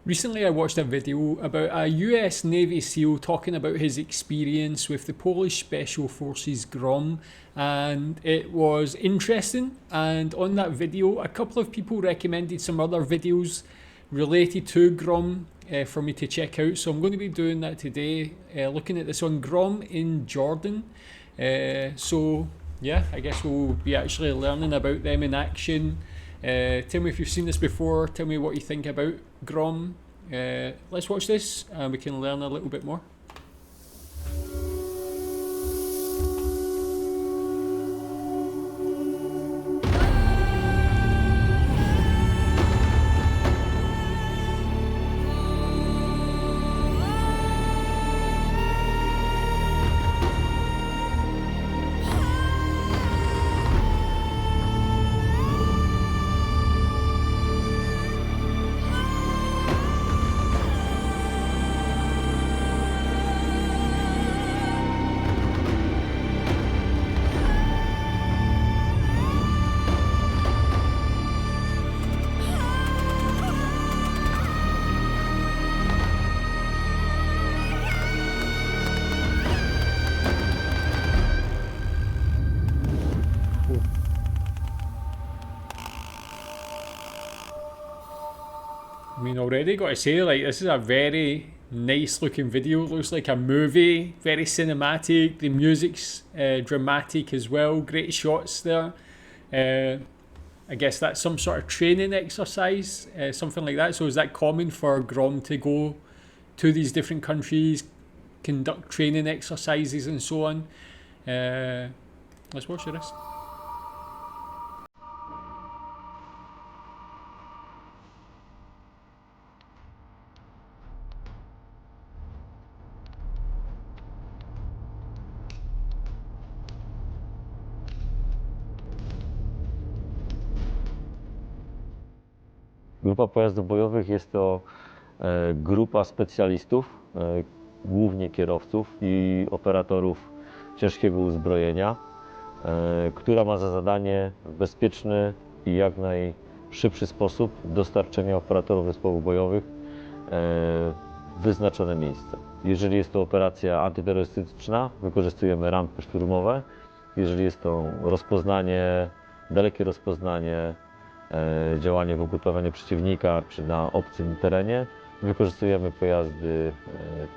Recently, I watched a video about a US Navy SEAL talking about his experience with the Polish Special Forces Grom, and it was interesting. And on that video, a couple of people recommended some other videos related to Grom for me to check out. So I'm going to be doing that today, looking at this on Grom in Jordan. So yeah, I guess we'll be actually learning about them in action. Tell me if you've seen this before. Tell me what you think about Grom. Let's watch this and we can learn a little bit more. I mean, already got to say, like, this is a very nice looking video. It looks like a movie, very cinematic. The music's dramatic as well. Great shots there. I guess that's some sort of training exercise, something like that. So is that common for Grom to go to these different countries, conduct training exercises and so on? Let's watch the rest. Grupa pojazdów bojowych jest to grupa specjalistów, głównie kierowców i operatorów ciężkiego uzbrojenia, która ma za zadanie w bezpieczny i jak najszybszy sposób dostarczenia operatorów zespołów bojowych w wyznaczone miejsce. Jeżeli jest to operacja antyterrorystyczna, wykorzystujemy rampy szturmowe. Jeżeli jest to rozpoznanie, dalekie rozpoznanie, działanie w ugruntowaniu przeciwnika czy na obcym terenie, wykorzystujemy pojazdy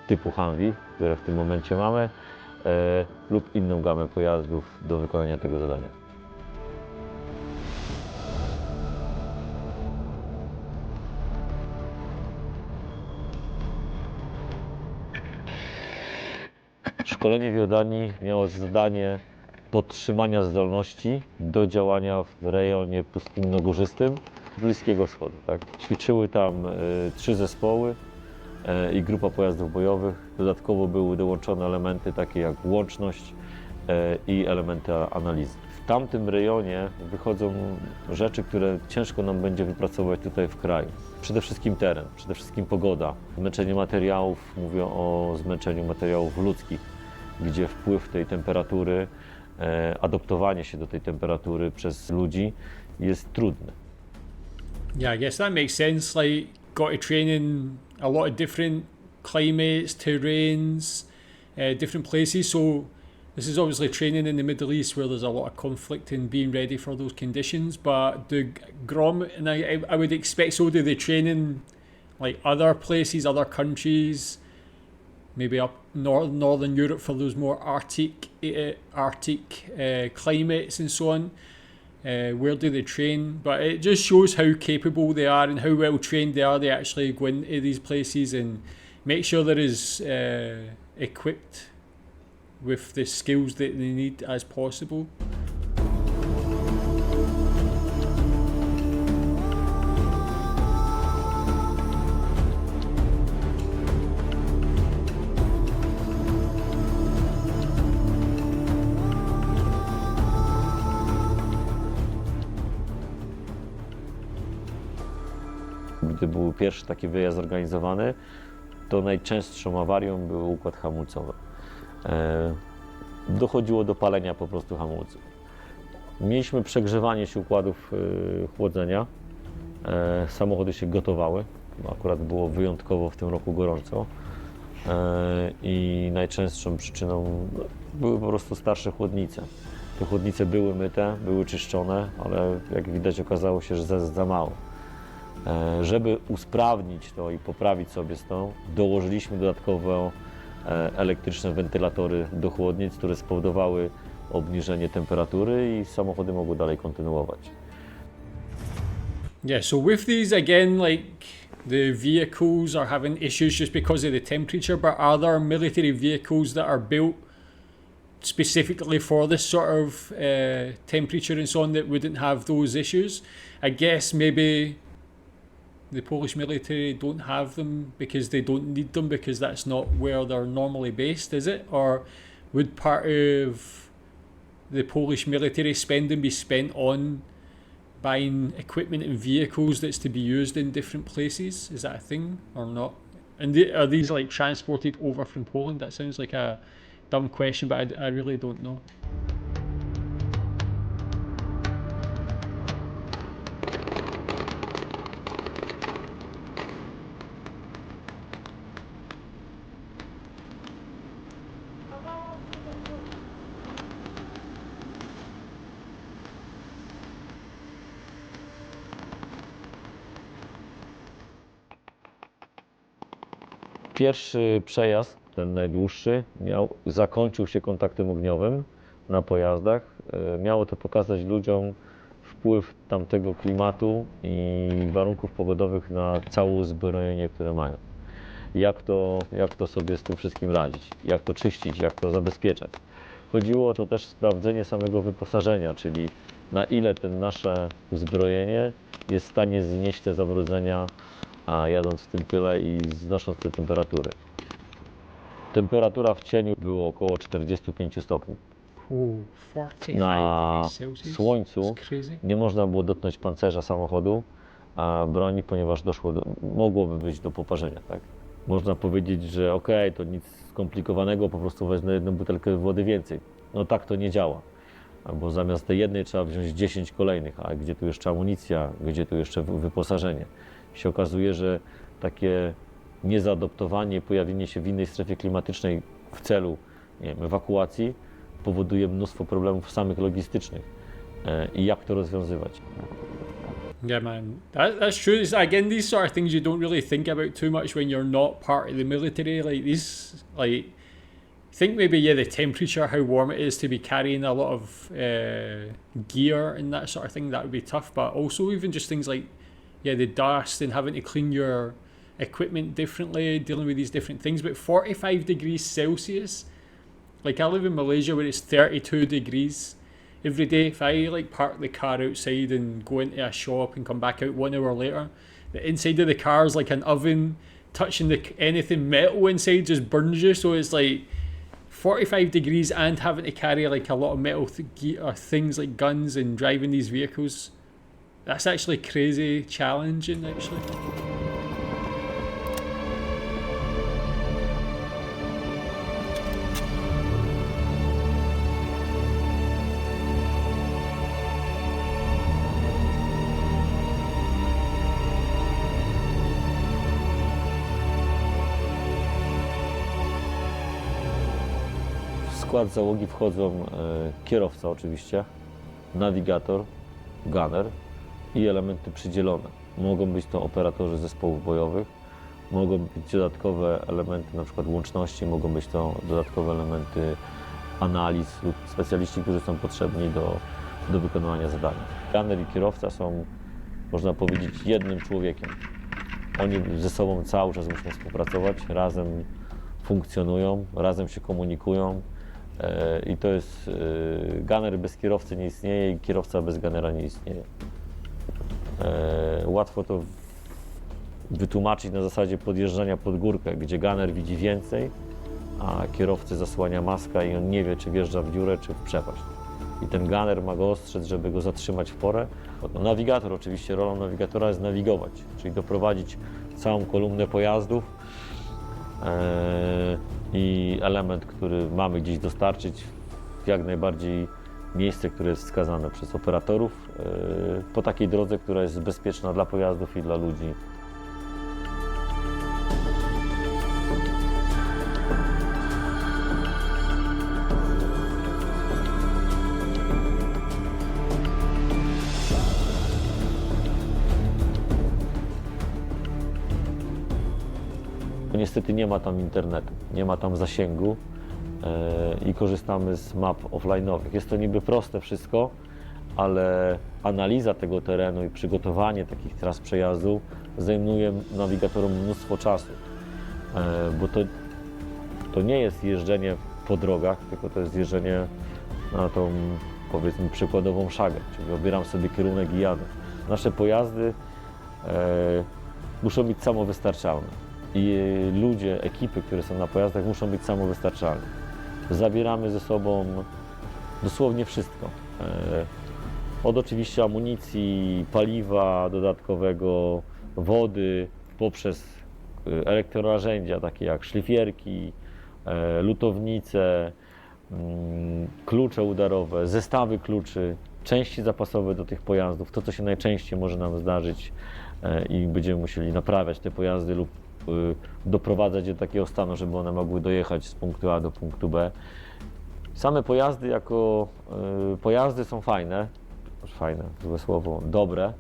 typu Humvee, które w tym momencie mamy, lub inną gamę pojazdów do wykonania tego zadania. Szkolenie w Jordanii miało zadanie podtrzymania zdolności do działania w rejonie pustynno-górzystym Bliskiego Wschodu. Tak? Ćwiczyły tam 3 zespoły i grupa pojazdów bojowych. Dodatkowo były dołączone elementy takie jak łączność i elementy analizy. W tamtym rejonie wychodzą rzeczy, które ciężko nam będzie wypracować tutaj w kraju. Przede wszystkim teren, przede wszystkim pogoda. Zmęczenie materiałów, mówię o zmęczeniu materiałów ludzkich, gdzie wpływ tej temperatury, adaptowanie się do tej temperatury przez ludzi jest trudne. Yeah, I guess that makes sense. Like, got to train in a lot of different climates, terrains, different places. So this is obviously training in the Middle East where there's a lot of conflict and being ready for those conditions. But do Grom, and I would expect so, do they train in like other places, other countries, maybe up northern Europe for those more Arctic climates and so on? Where do they train? But it just shows how capable they are and how well trained they are. They actually go into these places and make sure they're as equipped with the skills that they need as possible. Gdy był pierwszy taki wyjazd zorganizowany, to najczęstszą awarią był układ hamulcowy. Dochodziło do palenia po prostu hamulców. Mieliśmy przegrzewanie się układów chłodzenia, samochody się gotowały bo akurat było wyjątkowo w tym roku gorąco. I najczęstszą przyczyną były po prostu starsze chłodnice. Te chłodnice były myte, były czyszczone, ale jak widać okazało się, że jest za mało. Żeby usprawnić to i poprawić sobie to, dołożyliśmy dodatkowo elektryczne wentylatory do chłodnic, które spowodowały obniżenie temperatury i samochody mogły dalej kontynuować. Yeah, so with these again, like the vehicles are having issues just because of the temperature, but are there military vehicles that are built specifically for this sort of temperature and so on that wouldn't have those issues? I guess maybe the Polish military don't have them because they don't need them because that's not where they're normally based, is it? Or would part of the Polish military spending be spent on buying equipment and vehicles that's to be used in different places? Is that a thing or not? And are these like transported over from Poland? That sounds like a dumb question, but I really don't know. Pierwszy przejazd, ten najdłuższy, zakończył się kontaktem ogniowym na pojazdach. Miało to pokazać ludziom wpływ tamtego klimatu i warunków pogodowych na całe uzbrojenie, które mają. Jak to sobie z tym wszystkim radzić, jak to czyścić, jak to zabezpieczać. Chodziło o to też sprawdzenie samego wyposażenia, czyli na ile nasze uzbrojenie jest w stanie znieść te zamrożenia, a jadąc w tym pyle i znosząc te temperatury. Temperatura w cieniu było około 45 stopni. Na słońcu nie można było dotknąć pancerza samochodu, a broni, ponieważ mogłoby być do poparzenia. Tak? Można powiedzieć, że okej, to nic skomplikowanego, po prostu wezmę jedną butelkę wody więcej. No tak to nie działa, bo zamiast tej jednej trzeba wziąć 10 kolejnych, a gdzie tu jeszcze amunicja, gdzie tu jeszcze wyposażenie. Się okazuje, że takie niezaadoptowanie, pojawienie się w innej strefie klimatycznej w celu, nie wiem, ewakuacji powoduje mnóstwo problemów samych logistycznych i jak to rozwiązywać. Yeah, man, that's true. It's, again, these sort of things you don't really think about too much when you're not part of the military. Like these, like, think maybe the temperature, how warm it is to be carrying a lot of gear and that sort of thing. That would be tough. But also even just things like, the dust and having to clean your equipment differently, dealing with these different things. But 45 degrees Celsius, like I live in Malaysia where it's 32 degrees every day. If I like park the car outside and go into a shop and come back out 1 hour later, the inside of the car is like an oven. Touching anything metal inside just burns you. So it's like 45 degrees and having to carry like a lot of metal things like guns and driving these vehicles. That's actually crazy challenging actually. W skład załogi wchodzą kierowca oczywiście, nawigator, gunner i elementy przydzielone. Mogą być to operatorzy zespołów bojowych, mogą być dodatkowe elementy np. łączności, mogą być to dodatkowe elementy analiz lub specjaliści, którzy są potrzebni do wykonywania zadania. Gunner i kierowca są, można powiedzieć, jednym człowiekiem. Oni ze sobą cały czas muszą współpracować, razem funkcjonują, razem się komunikują. I to jest, gunner bez kierowcy nie istnieje i kierowca bez gunnera nie istnieje. Łatwo to wytłumaczyć na zasadzie podjeżdżania pod górkę, gdzie gunner widzi więcej, a kierowcy zasłania maska i on nie wie, czy wjeżdża w dziurę, czy w przepaść. I ten gunner ma go ostrzec, żeby go zatrzymać w porę. Nawigator, oczywiście rolą nawigatora jest nawigować, czyli doprowadzić całą kolumnę pojazdów i element, który mamy gdzieś dostarczyć w jak najbardziej miejsce, które jest wskazane przez operatorów po takiej drodze, która jest bezpieczna dla pojazdów i dla ludzi. bo niestety nie ma tam internetu, nie ma tam zasięgu i korzystamy z map offline'owych. Jest to niby proste wszystko, ale analiza tego terenu i przygotowanie takich tras przejazdu zajmuje nawigatorom mnóstwo czasu, bo to nie jest jeżdżenie po drogach, tylko to jest jeżdżenie na tą, powiedzmy, przykładową szagę, czyli obieram sobie kierunek i jadę. Nasze pojazdy muszą być samowystarczalne i ludzie, ekipy, które są na pojazdach, muszą być samowystarczalni. Zabieramy ze sobą dosłownie wszystko. Od oczywiście amunicji, paliwa dodatkowego, wody, poprzez elektronarzędzia takie jak szlifierki, lutownice, klucze udarowe, zestawy kluczy, części zapasowe do tych pojazdów, to co się najczęściej może nam zdarzyć i będziemy musieli naprawiać te pojazdy lub doprowadzać je do takiego stanu, żeby one mogły dojechać z punktu A do punktu B. Same pojazdy jako pojazdy są fajne, złe słowo, dobre,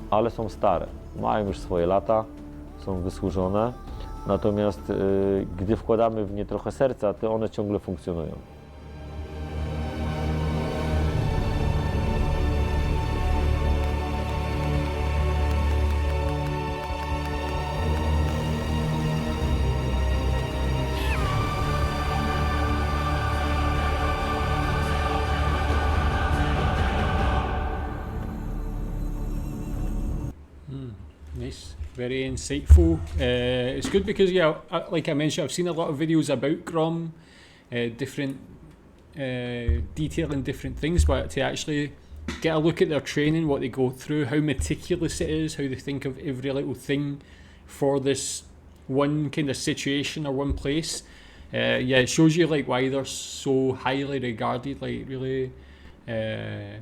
ale są stare, mają już swoje lata, są wysłużone, natomiast gdy wkładamy w nie trochę serca, to one ciągle funkcjonują. Nice, very insightful. It's good because, yeah, like I mentioned, I've seen a lot of videos about Grom, different detailing different things, but to actually get a look at their training, what they go through, how meticulous it is, how they think of every little thing for this one kind of situation or one place. Yeah, it shows you like why they're so highly regarded, like really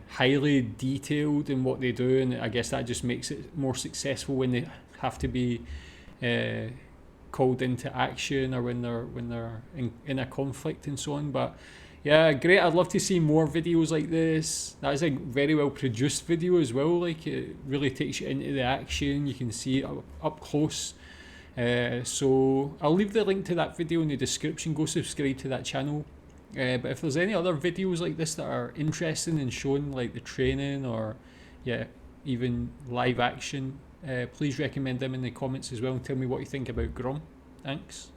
highly detailed in what they do, and I guess that just makes it more successful when they have to be called into action or when they're in a conflict and so on. But yeah, great. I'd love to see more videos like this. That is a very well produced video as well. Like, it really takes you into the action. You can see it up close. So I'll leave the link to that video in the description. Go subscribe to that channel. But if there's any other videos like this that are interesting and showing like the training or even live action, please recommend them in the comments as well and tell me what you think about Grom. Thanks.